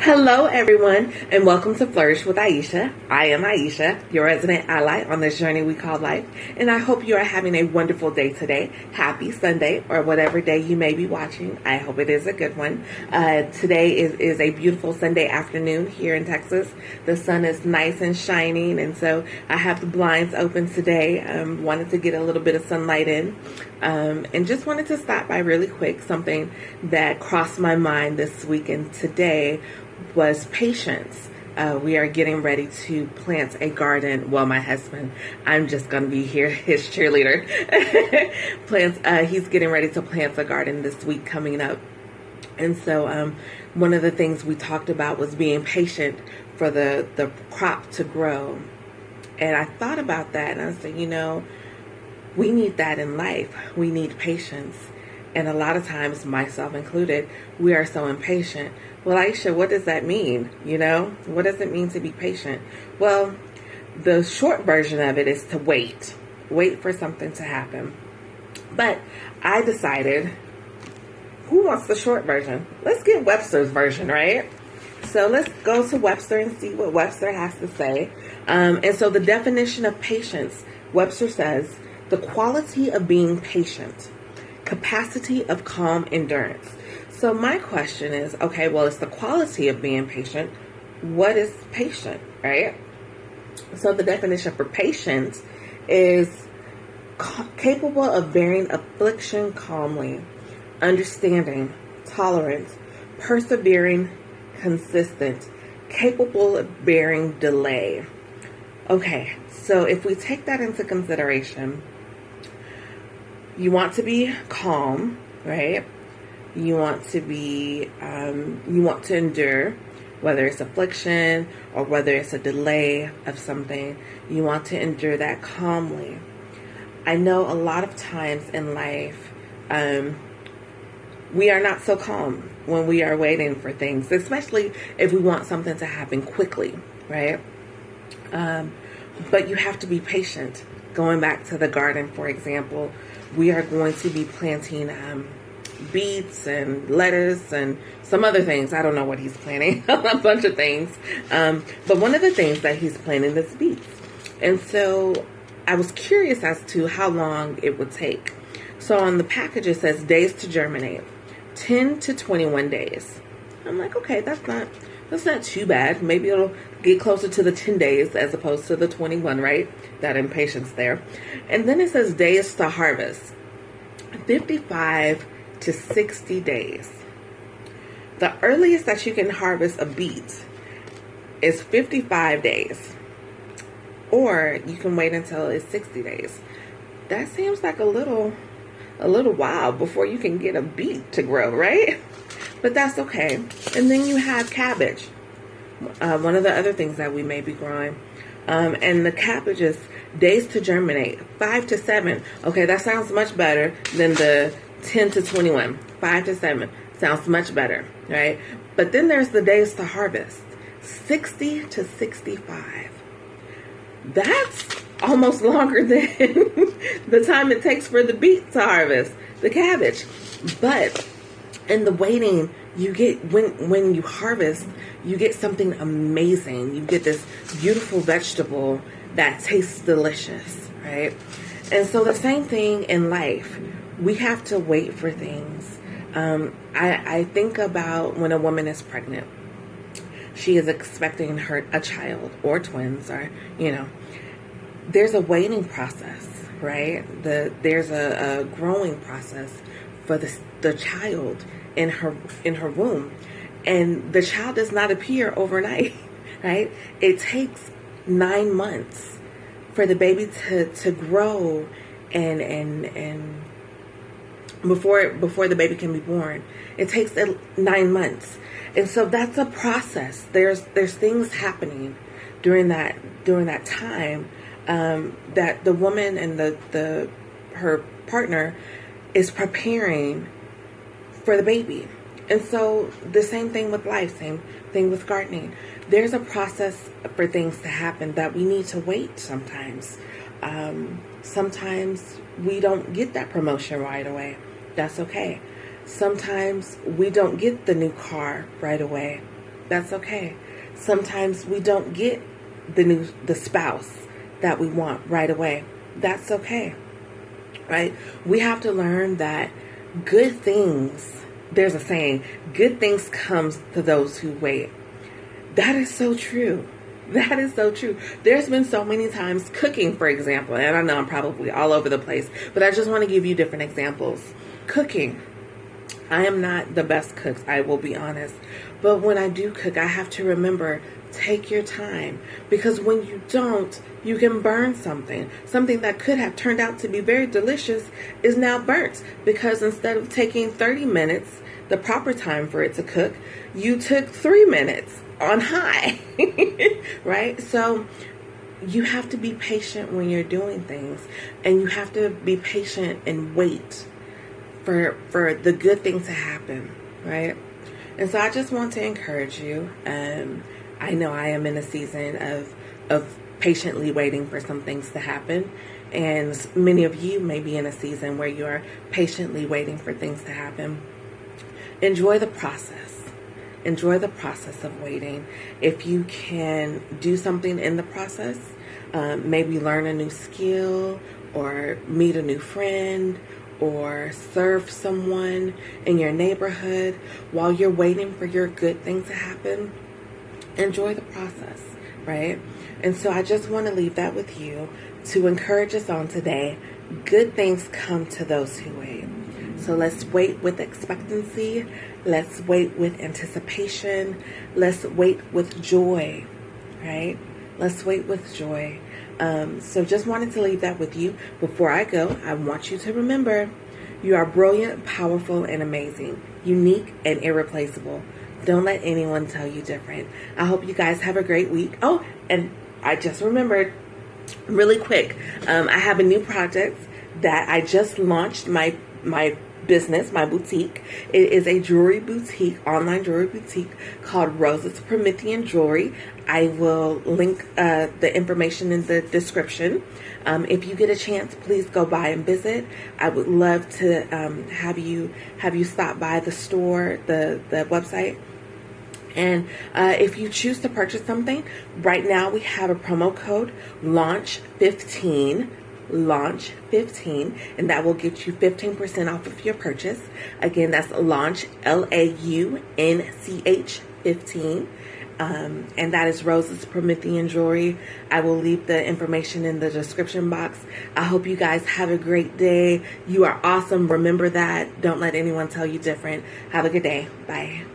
Hello everyone, and welcome to Flourish with Aisha. I am Aisha, your resident ally on this journey we call life, and I hope you are having a wonderful day today. Happy Sunday, or whatever day you may be watching. I hope it is a good one. Today is a beautiful Sunday afternoon here in Texas. The sun is nice and shining, and so I have the blinds open today. Wanted to get a little bit of sunlight in, and just wanted to stop by really quick. Something that crossed my mind this weekend today was patience. We are getting ready to plant a garden. Well, my husband, I'm just going to be here, his cheerleader. He's getting ready to plant a garden this week coming up. And so one of the things we talked about was being patient for the crop to grow. And I thought about that and I said, we need that in life. We need patience. And a lot of times, myself included, we are so impatient. Well, Aisha, what does that mean? What does it mean to be patient? Well, the short version of it is to wait for something to happen. But I decided, who wants the short version? Let's get Webster's version, right? So let's go to Webster and see what Webster has to say. And so the definition of patience, Webster says, the quality of being patient. Capacity of calm endurance. So my question is, okay, well, it's the quality of being patient. What is patient, right? So the definition for patience is capable of bearing affliction calmly, understanding, tolerant, persevering, consistent, capable of bearing delay. Okay, so if we take that into consideration, you want to be calm, right? You want to endure, whether it's affliction or whether it's a delay of something. You want to endure that calmly. I know a lot of times in life, we are not so calm when we are waiting for things, especially if we want something to happen quickly, right? But you have to be patient. Going back to the garden, for example, we are going to be planting beets and lettuce and some other things. I don't know what he's planting, a bunch of things. But one of the things that he's planting is beets. And so I was curious as to how long it would take. So on the package, it says days to germinate, 10 to 21 days. I'm like, okay, that's not too bad. Maybe it'll get closer to the 10 days as opposed to the 21, right? That impatience there. And then it says days to harvest, 55 to 60 days. The earliest that you can harvest a beet is 55 days. Or you can wait until it's 60 days. That seems like a little while before you can get a beet to grow, right? But that's okay. And then you have cabbage. One of the other things that we may be growing. And the cabbage is days to germinate, 5 to 7. Okay, that sounds much better than the 10 to 21. 5 to 7 sounds much better, right? But then there's the days to harvest, 60 to 65. That's almost longer than the time it takes for the beet to harvest, the cabbage. But in the waiting, you get, when you harvest, you get something amazing. You get this beautiful vegetable that tastes delicious, right? And so the same thing in life. We have to wait for things. I think about when a woman is pregnant. She is expecting a child or twins, or, there's a waiting process, right? There's a growing process for the child in her womb. And the child does not appear overnight, right? It takes 9 months for the baby to grow and before the baby can be born. It takes 9 months. And so that's a process. There's things happening during that time that the woman and her partner is preparing for the baby. And so the same thing with life, same thing with gardening. there's a process for things to happen that we need to wait sometimes. Sometimes we don't get that promotion right away. That's okay. Sometimes we don't get the new car right away. That's okay. Sometimes we don't get the spouse that we want right away. That's okay. Right? We have to learn that good things, there's a saying, good things comes to those who wait. That is so true. That is so true. There's been so many times cooking, for example, and I know I'm probably all over the place, but I just want to give you different examples. Cooking. I am not the best cook, I will be honest. But when I do cook, I have to remember, take your time. Because when you don't, you can burn something. Something that could have turned out to be very delicious is now burnt. Because instead of taking 30 minutes, the proper time for it to cook, you took 3 minutes on high. Right? So you have to be patient when you're doing things. And you have to be patient and wait for the good thing to happen, right? And so I just want to encourage you. I know I am in a season of patiently waiting for some things to happen. And many of you may be in a season where you are patiently waiting for things to happen. Enjoy the process. Enjoy the process of waiting. If you can do something in the process, maybe learn a new skill or meet a new friend or serve someone in your neighborhood while you're waiting for your good thing to happen, enjoy the process, right? And so I just want to leave that with you to encourage us on today. Good things come to those who wait. So let's wait with expectancy. Let's wait with anticipation. Let's wait with joy, right? Let's wait with joy. So just wanted to leave that with you. Before I go, I want you to remember, you are brilliant, powerful, and amazing, unique, and irreplaceable. Don't let anyone tell you different. I hope you guys have a great week. Oh, and I just remembered really quick, I have a new project that I just launched, my business, my boutique. It is a jewelry boutique, online jewelry boutique called Rose's Promethean Jewelry. I will link the information in the description. If you get a chance, please go by and visit. I would love to have you stop by the store, the website. And if you choose to purchase something, right now we have a promo code LAUNCH15, and that will get you 15% off of your purchase. Again, that's LAUNCH, LAUNCH 15. And that is Rose's Promethean Jewelry. I will leave the information in the description box. I hope you guys have a great day. You are awesome. Remember that. Don't let anyone tell you different. Have a good day. Bye.